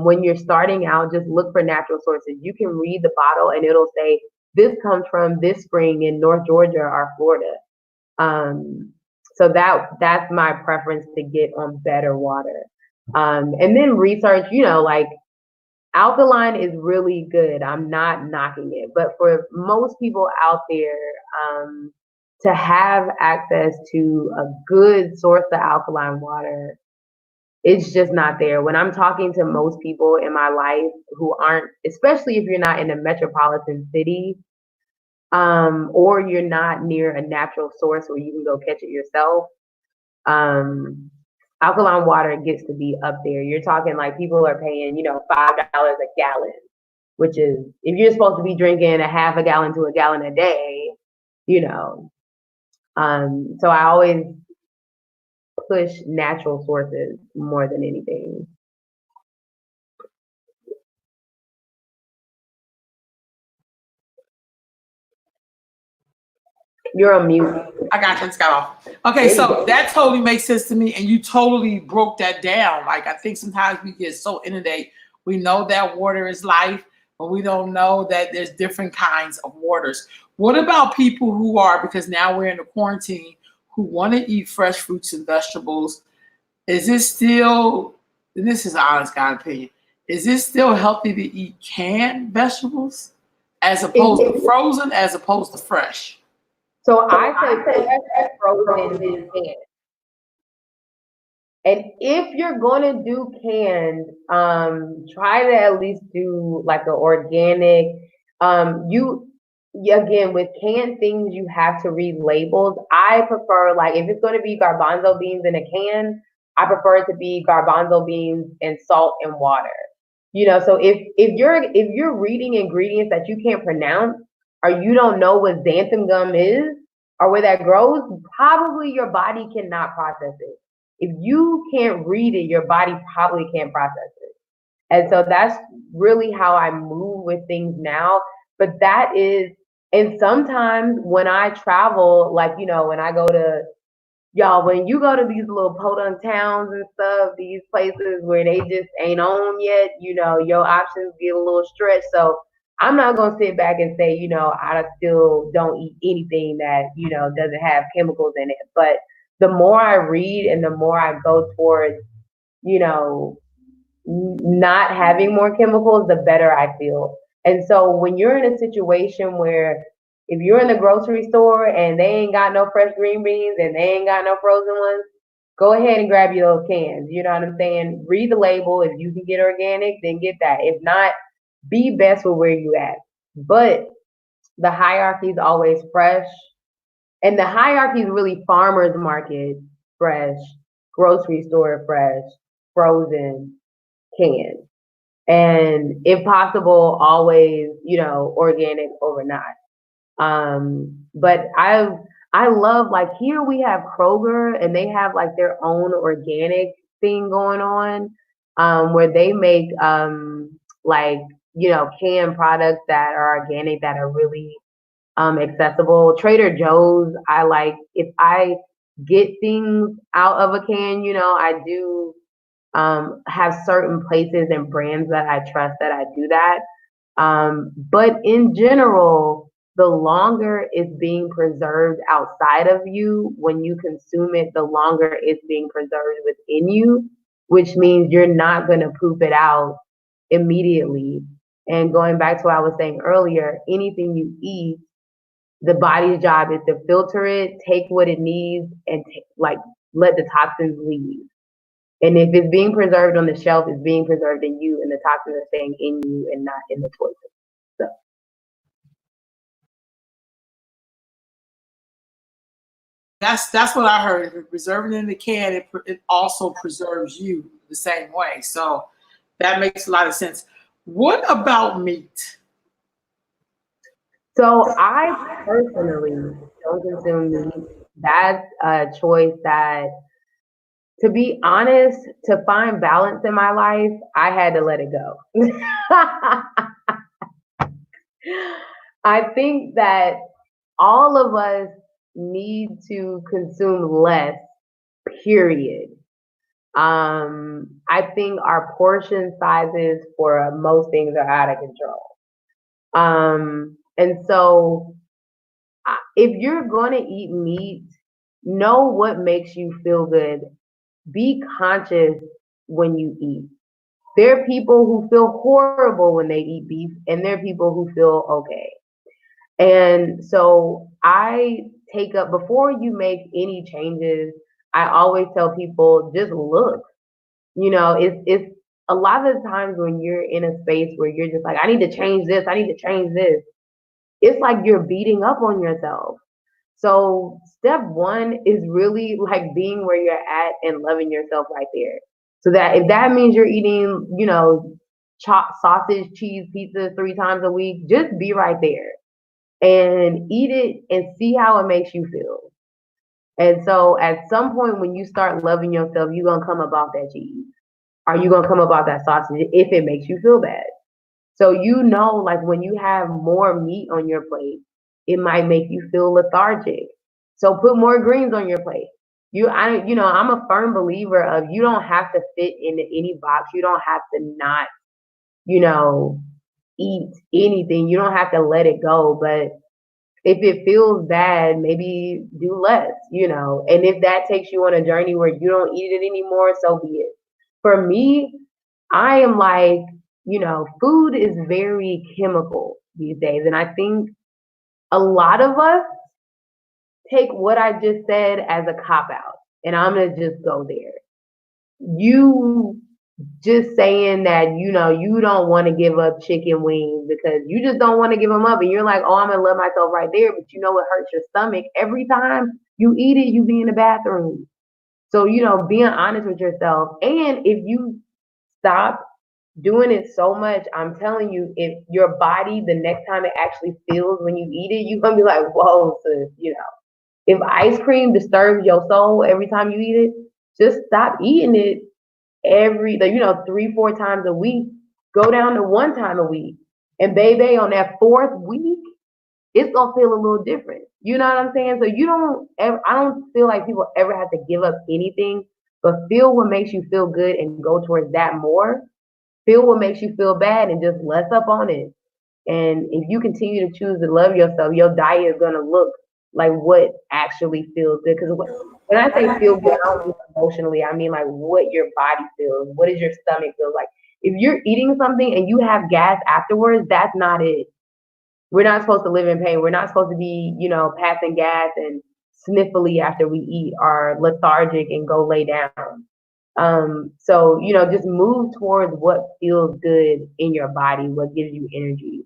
when you're starting out, just look for natural sources. You can read the bottle and it'll say, this comes from this spring in North Georgia or Florida. So that's my preference to get on better water. And then research, you know, like alkaline is really good. I'm not knocking it, but for most people out there, to have access to a good source of alkaline water, it's just not there. When I'm talking to most people in my life who aren't, especially if you're not in a metropolitan city, or you're not near a natural source where you can go catch it yourself, alkaline water gets to be up there. You're talking like people are paying, you know, $5 a gallon, which is, if you're supposed to be drinking a half a gallon to a gallon a day, you know. So I always push natural sources more than anything. You're on mute. I got you. It's got off. Okay, so that totally makes sense to me, and you totally broke that down. Like I think sometimes we get so inundated. We know that water is life, but we don't know that there's different kinds of waters. What about people who are, because now we're in the quarantine, who want to eat fresh fruits and vegetables? Is it still, and this is an honest God opinion, is it still healthy to eat canned vegetables as opposed to frozen, as opposed to fresh? So I say fresh, frozen, and canned. And if you're gonna do canned, try to at least do like an organic. Again, with canned things, you have to read labels. I prefer, like, if it's gonna be garbanzo beans in a can, I prefer it to be garbanzo beans and salt and water. You know, so if you're reading ingredients that you can't pronounce, or you don't know what xanthan gum is or where that grows, probably your body cannot process it. If you can't read it, your body probably can't process it. And so that's really how I move with things now. But that is, and sometimes when I travel, like, you know, when I go to, y'all, when you go to these little podunk towns and stuff, these places where they just ain't on yet, you know, your options get a little stretched. So I'm not gonna sit back and say, you know, I still don't eat anything that, you know, doesn't have chemicals in it. But the more I read and the more I go towards, you know, not having more chemicals, the better I feel. And so when you're in a situation where, if you're in the grocery store and they ain't got no fresh green beans and they ain't got no frozen ones, go ahead and grab you those cans. You know what I'm saying? Read the label. If you can get organic, then get that. If not, be best with where you at. But the hierarchy is always fresh. And the hierarchy is really farmers market, fresh, grocery store, fresh, frozen, canned. And if possible, always, you know, organic overnight. But I love, like, here we have Kroger and they have like their own organic thing going on, where they make like, you know, canned products that are organic that are really accessible. Trader Joe's, I like, if I get things out of a can, you know, I do have certain places and brands that I trust that I do that. But in general, the longer it's being preserved outside of you, when you consume it, the longer it's being preserved within you, which means you're not going to poop it out immediately. And going back to what I was saying earlier, anything you eat, the body's job is to filter it, take what it needs, and like let the toxins leave. And if it's being preserved on the shelf, it's being preserved in you, and the toxins are staying in you and not in the toilet. That's what I heard. If you preserve it in the can, it also preserves you the same way. So that makes a lot of sense. What about meat? So I personally don't consume meat. That's a choice that, to be honest, to find balance in my life, I had to let it go. I think that all of us need to consume less, period. I think our portion sizes for most things are out of control. And so if you're going to eat meat, know what makes you feel good. Be conscious when you eat. There are people who feel horrible when they eat beef, and there are people who feel okay. And so I take up, before you make any changes, I always tell people just look. It's a lot of the times when you're in a space where you're just like, I need to change this, I need to change this. It's like you're beating up on yourself. So step one is really like being where you're at and loving yourself right there. So that if that means you're eating, chopped sausage, cheese, pizza 3 times a week, just be right there and eat it and see how it makes you feel. And so at some point when you start loving yourself, you're gonna come about that cheese. Are you gonna come about that sausage if it makes you feel bad? So like when you have more meat on your plate, it might make you feel lethargic. So put more greens on your plate. I'm a firm believer of you don't have to fit into any box. You don't have to not, you know, eat anything. You don't have to let it go. But if it feels bad, maybe do less. And if that takes you on a journey where you don't eat it anymore, so be it. For me, I am like, food is very chemical these days. And I think a lot of us take what I just said as a cop out. And I'm going to just go there. You just saying that, you don't want to give up chicken wings because you just don't want to give them up. And you're like, oh, I'm going to love myself right there. But it hurts your stomach. Every time you eat it, you be in the bathroom. So, being honest with yourself. And if you stop doing it so much, I'm telling you, if your body, the next time it actually feels when you eat it, you're going to be like, whoa, sis. If ice cream disturbs your soul every time you eat it, just stop eating it 3-4 times a week. Go down to 1 time a week. And baby, on that 4th week, it's gonna feel a little different. You know what I'm saying? So I don't feel like people ever have to give up anything, but feel what makes you feel good and go towards that more. Feel what makes you feel bad and just less up on it. And if you continue to choose to love yourself, your diet is gonna look like what actually feels good. Because when I say feel good, I don't mean emotionally. I mean like what your body feels. What does your stomach feel like? If you're eating something and you have gas afterwards, that's not it. We're not supposed to live in pain. We're not supposed to be, passing gas and sniffly after we eat or lethargic and go lay down. So, just move towards what feels good in your body, what gives you energy.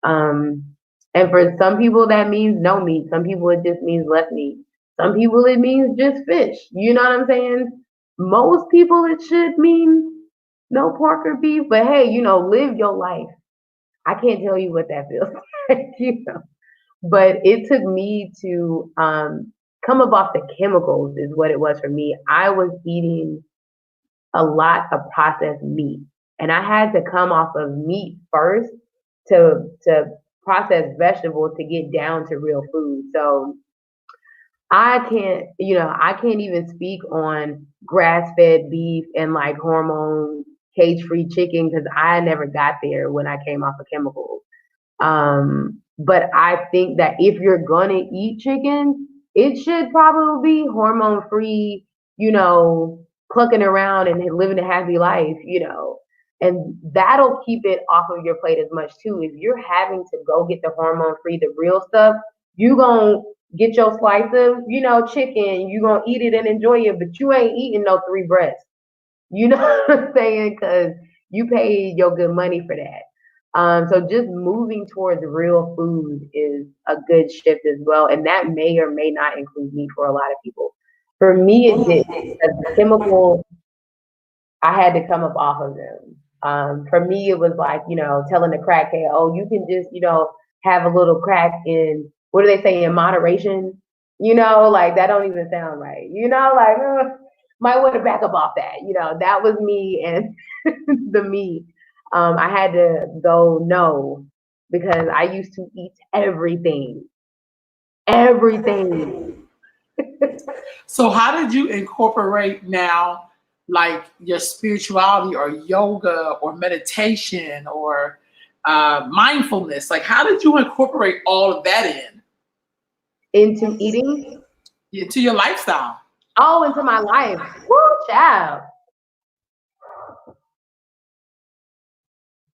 And for some people that means no meat. Some people it just means less meat. Some people it means just fish. You know what I'm saying? Most people it should mean no pork or beef. But hey, live your life. I can't tell you what that feels like. But it took me to come up off the chemicals is what it was for me. I was eating a lot of processed meat, and I had to come off of meat first to process vegetables to get down to real food. So I can't even speak on grass-fed beef and like hormone cage-free chicken because I never got there when I came off of chemicals. But I think that if you're gonna eat chicken, it should probably be hormone free, clucking around and living a happy life. And that'll keep it off of your plate as much too. If you're having to go get the hormone free, the real stuff, you gonna get your slice of, chicken, you gonna eat it and enjoy it, but you ain't eating no 3 breasts. You know what I'm saying? Because you paid your good money for that. So just moving towards real food is a good shift as well. And that may or may not include meat for a lot of people. For me, it did. Because the chemical, I had to come up off of them. For me, it was like, telling the crackhead, oh, you can just, have a little crack in, what do they say, in moderation? Like that don't even sound right. Like, might want to back up off that. That was me and the meat. I had to go no because I used to eat everything, everything. So how did you incorporate now, like your spirituality or yoga or meditation or mindfulness? Like, how did you incorporate all of that Into eating. into your lifestyle? Oh, into my life. Woo, child.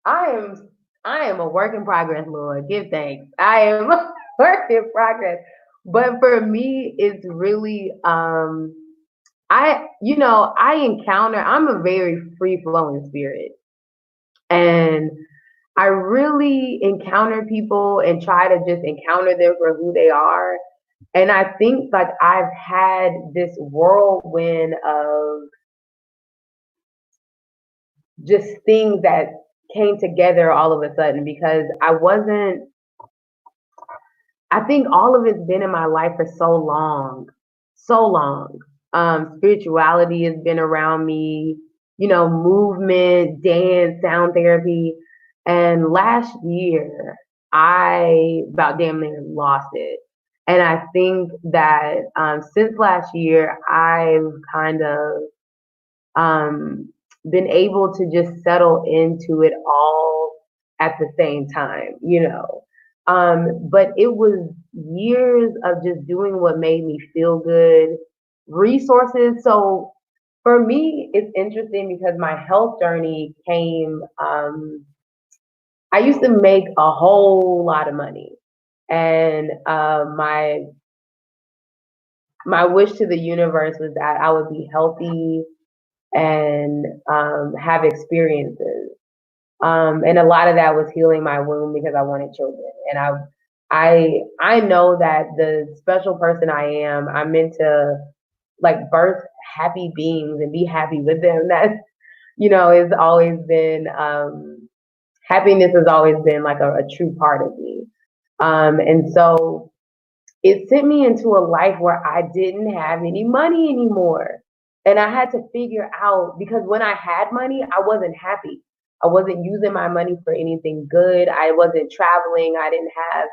I am I am a work in progress, Lord. Give thanks. I am a work in progress. But for me, it's really I'm a very free flowing spirit. And I really encounter people and try to just encounter them for who they are. And I think like I've had this whirlwind of just things that came together all of a sudden because I think all of it's been in my life for so long, so long. Spirituality has been around me, movement, dance, sound therapy. And last year, I about damn near lost it. And I think that since last year, I've kind of um, been able to just settle into it all at the same time. But it was years of just doing what made me feel good, resources. So for me, it's interesting because my health journey came, I used to make a whole lot of money. And my wish to the universe was that I would be healthy and have experiences. And a lot of that was healing my womb because I wanted children. And I know that the special person I am, I'm meant to like birth happy beings and be happy with them. That's has always been happiness has always been like a true part of me. And so it sent me into a life where I didn't have any money anymore. And I had to figure out because when I had money, I wasn't happy. I wasn't using my money for anything good. I wasn't traveling. I didn't have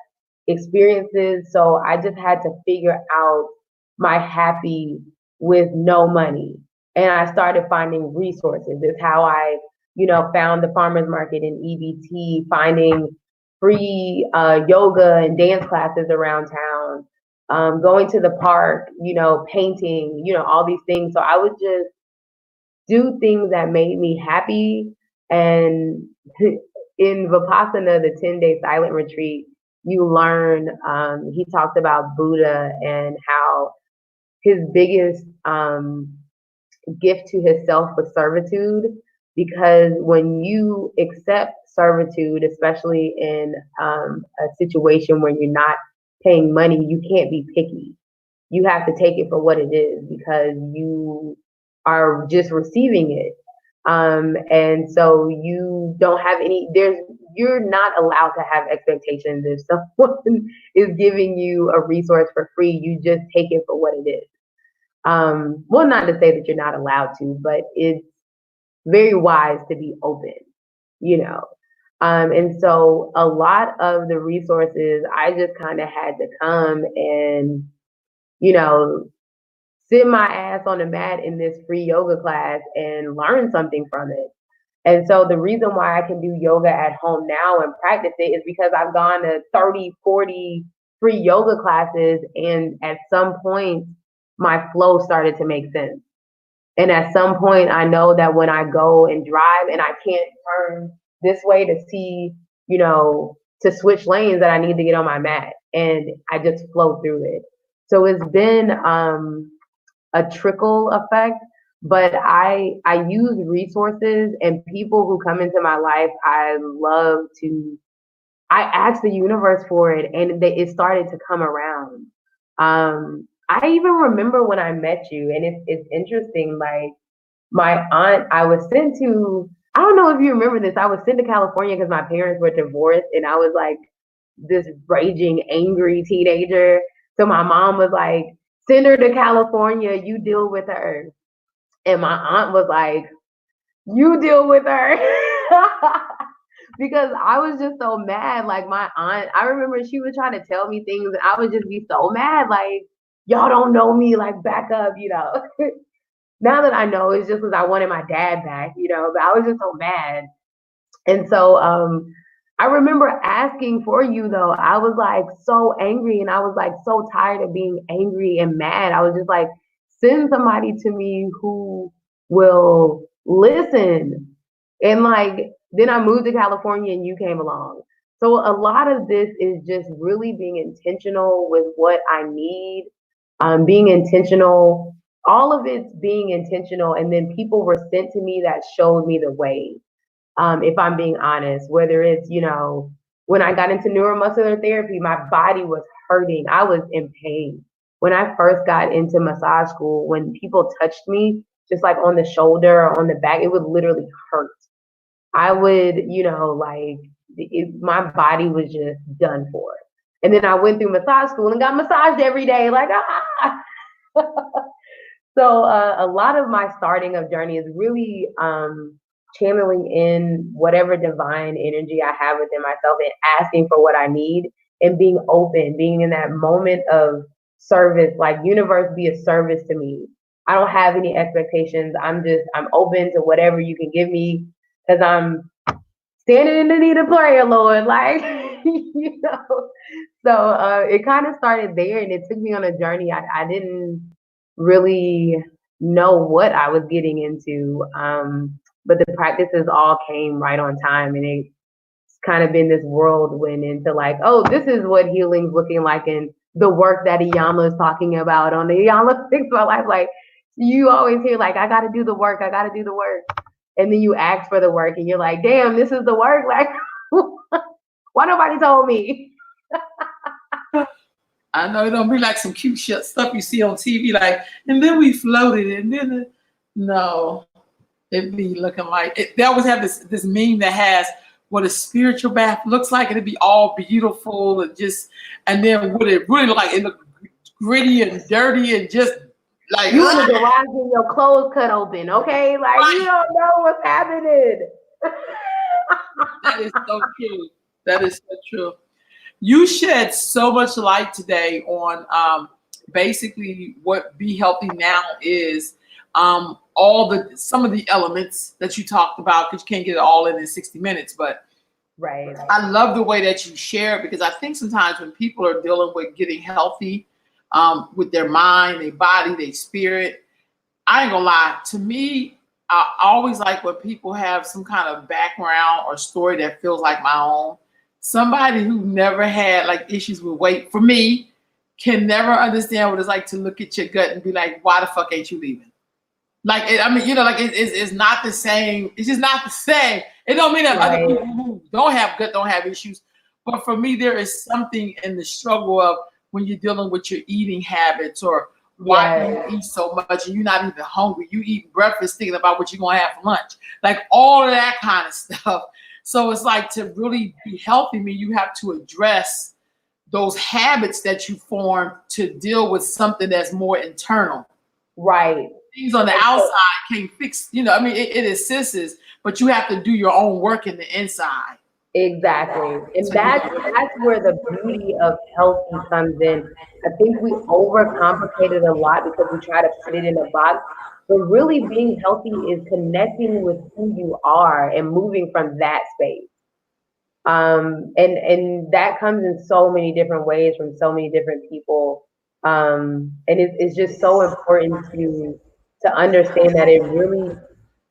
experiences. So I just had to figure out my happy with no money. And I started finding resources. It's how I, found the farmers market in EBT, finding free yoga and dance classes around town, going to the park, painting, all these things. So I would just do things that made me happy. And in Vipassana, the 10-day silent retreat, you learn, he talked about Buddha and how his biggest gift to himself was servitude. Because when you accept servitude, especially in a situation where you're not paying money, you can't be picky. You have to take it for what it is because you are just receiving it. And so you don't have you're not allowed to have expectations. If someone is giving you a resource for free, you just take it for what it is. Well, not to say that you're not allowed to, but it's very wise to be open, you know. And so a lot of the resources I just kind of had to come and, you know, sit my ass on the mat in this free yoga class and learn something from it. And so the reason why I can do yoga at home now and practice it is because I've gone to 30, 40 free yoga classes. And at some point, my flow started to make sense. And at some point, I know that when I go and drive and I can't turn this way to see, to switch lanes, that I need to get on my mat. And I just flow through it. So it's been a trickle effect. but I use resources and people who come into my life. I asked the universe for it, and it started to come around. I even remember when I met you, and it's interesting. Like my aunt, I was sent to. I don't know if you remember this. I was sent to California because my parents were divorced, and I was like this raging, angry teenager. So my mom was like, "Send her to California. You deal with her." And my aunt was like, "You deal with her." Because I was just so mad. Like my aunt, I remember she would try to tell me things and I would just be so mad. Like, y'all don't know me, like back up, you know. Now that I know, it's just because I wanted my dad back, you know, but I was just so mad. And so I remember asking for you though. I was like so angry and I was like so tired of being angry and mad. I was just like, send somebody to me who will listen. And like then I moved to California and you came along. So a lot of this is just really being intentional with what I need, being intentional. All of it's being intentional, and then people were sent to me that showed me the way. If I'm being honest, whether it's, you know, when I got into neuromuscular therapy, my body was hurting. I was in pain. When I first got into massage school, when people touched me, just like on the shoulder or on the back, it would literally hurt. I would, you know, like my body was just done for. And then I went through massage school and got massaged every day, like, ah. So a lot of my starting of journey is really channeling in whatever divine energy I have within myself and asking for what I need and being open, being in that moment of service, like universe be a service to me. I don't have any expectations. I'm open to whatever you can give me because I'm standing in the need of prayer, Lord. Like, you know. So it kind of started there and it took me on a journey. I didn't really know what I was getting into. But the practices all came right on time and it's kind of been this whirlwind into like, oh, this is what healing's looking like and the work that Iyama is talking about on the Iyama Fix My Life. Like you always hear like, I gotta do the work, I gotta do the work. And then you ask for the work and you're like, damn, this is the work. Like why nobody told me? I know it don't be like some cute shit stuff you see on TV, like, and then we floated, and then no, it be looking like it. They always have this meme that has what a spiritual bath looks like, and it'd be all beautiful and just, and then what it really look like, it look gritty and dirty and just like you in the garage with your clothes cut open, okay? Like right. You don't know what's happening. That is so true. That is so true. You shed so much light today on basically what Be Healthy Now is. Some of the elements that you talked about, because you can't get it all in 60 minutes, but right. I love the way that you share it, because I think sometimes when people are dealing with getting healthy with their mind, their body, their spirit, I ain't gonna lie, to me, I always like when people have some kind of background or story that feels like my own. Somebody who never had like issues with weight, for me, can never understand what it's like to look at your gut and be like, why the fuck ain't you leaving? Like, I mean, you know, like it's not the same. It's just not the same. It don't mean that other people who don't have gut don't have issues. But for me, there is something in the struggle of when you're dealing with your eating habits, or why you eat so much and you're not even hungry. You eat breakfast thinking about what you're going to have for lunch. Like all of that kind of stuff. So it's like, to really be healthy, you have to address those habits that you form to deal with something that's more internal. Right. Things on the outside can't fix, you know, I mean, it assists, but you have to do your own work in the inside. Exactly. And so that's where the beauty of healthy comes in. I think we overcomplicate it a lot because we try to put it in a box. But really being healthy is connecting with who you are and moving from that space. And that comes in so many different ways from so many different people. And it's just so important to understand that it really,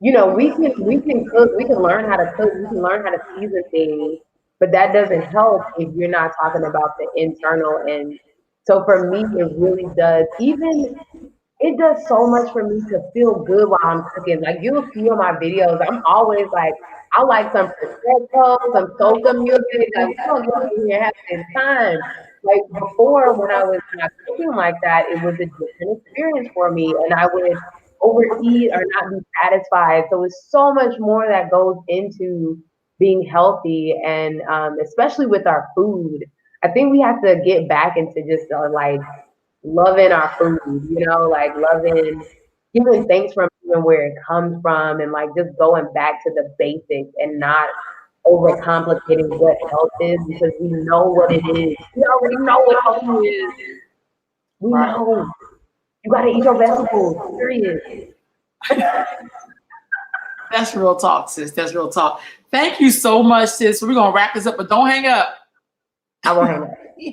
you know, we can cook, we can learn how to cook, we can learn how to season things, but that doesn't help if you're not talking about the internal. And so for me, it really does. Even it does so much for me to feel good while I'm cooking. Like you'll see on my videos, I'm always like, I like some prosecco, some soca music. Like we don't get in here having this time. Like before, when I was not cooking like that, it was a different experience for me, and I would overeat or not be satisfied. So it's so much more that goes into being healthy, and especially with our food. I think we have to get back into just like loving our food, like loving, giving thanks from even where it comes from, and like just going back to the basics and not overcomplicating what health is because we know what it is. We already know what health is. We Right. know. You gotta eat your vegetables, period. That's real talk, sis. That's real talk. Thank you so much, sis. We're gonna wrap this up, but don't hang up. I won't hang up.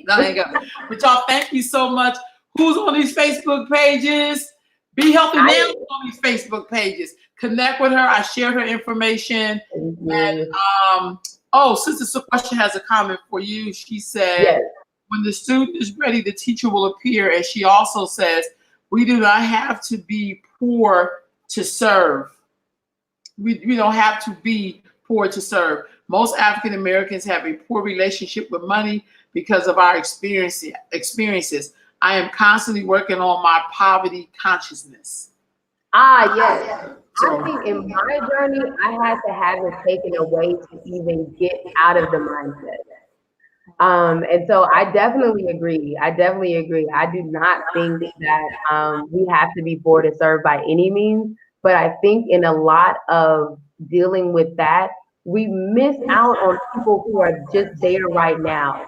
Don't hang up. But y'all, thank you so much. Who's on these Facebook pages? Be Healthy Now on these Facebook pages. Connect with her. I shared her information. And Sister Question has a comment for you. She said, yes. When the student is ready, the teacher will appear. And she also says, we do not have to be poor to serve. We don't have to be poor to serve. Most African Americans have a poor relationship with money because of our experiences. I am constantly working on my poverty consciousness. Yes. I think in my journey, I had to have it taken away to even get out of the mindset. And so I definitely agree. I do not think that we have to be poor to serve by any means. But I think in a lot of dealing with that, we miss out on people who are just there right now.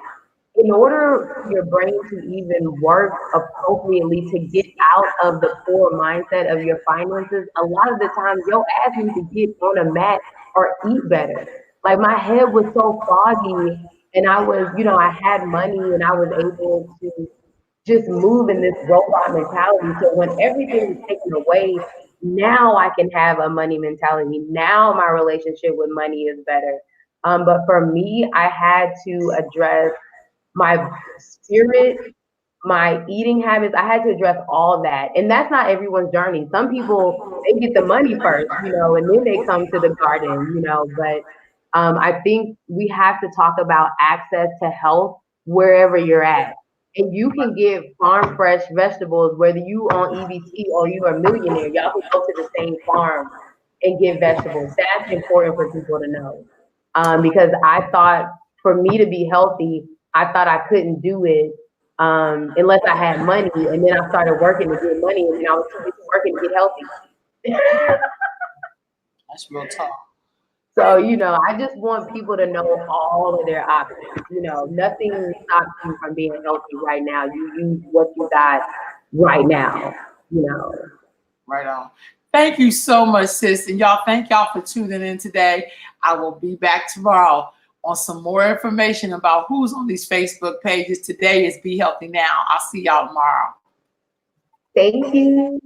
In order for your brain to even work appropriately to get out of the poor mindset of your finances, a lot of the times your ass needs to get on a mat or eat better. Like my head was so foggy and I was, I had money and I was able to just move in this robot mentality. So when everything is taken away, now I can have a money mentality. Now my relationship with money is better. But for me, I had to address my spirit, my eating habits. I had to address all that. And that's not everyone's journey. Some people, they get the money first, and then they come to the garden, but I think we have to talk about access to health wherever you're at. And you can get farm fresh vegetables, whether you on EBT or you are a millionaire, y'all can go to the same farm and get vegetables. That's important for people to know. Because I thought for me to be healthy, I thought I couldn't do it unless I had money. And then I started working to get money, and then I was too busy working to get healthy. That's real talk. So, I just want people to know all of their options. Nothing stops you from being healthy right now. You use what you got right now, Right on. Thank you so much, sis. And y'all, thank y'all for tuning in today. I will be back tomorrow on some more information about who's on these Facebook pages. Today is Be Healthy Now. I'll see y'all tomorrow. Thank you.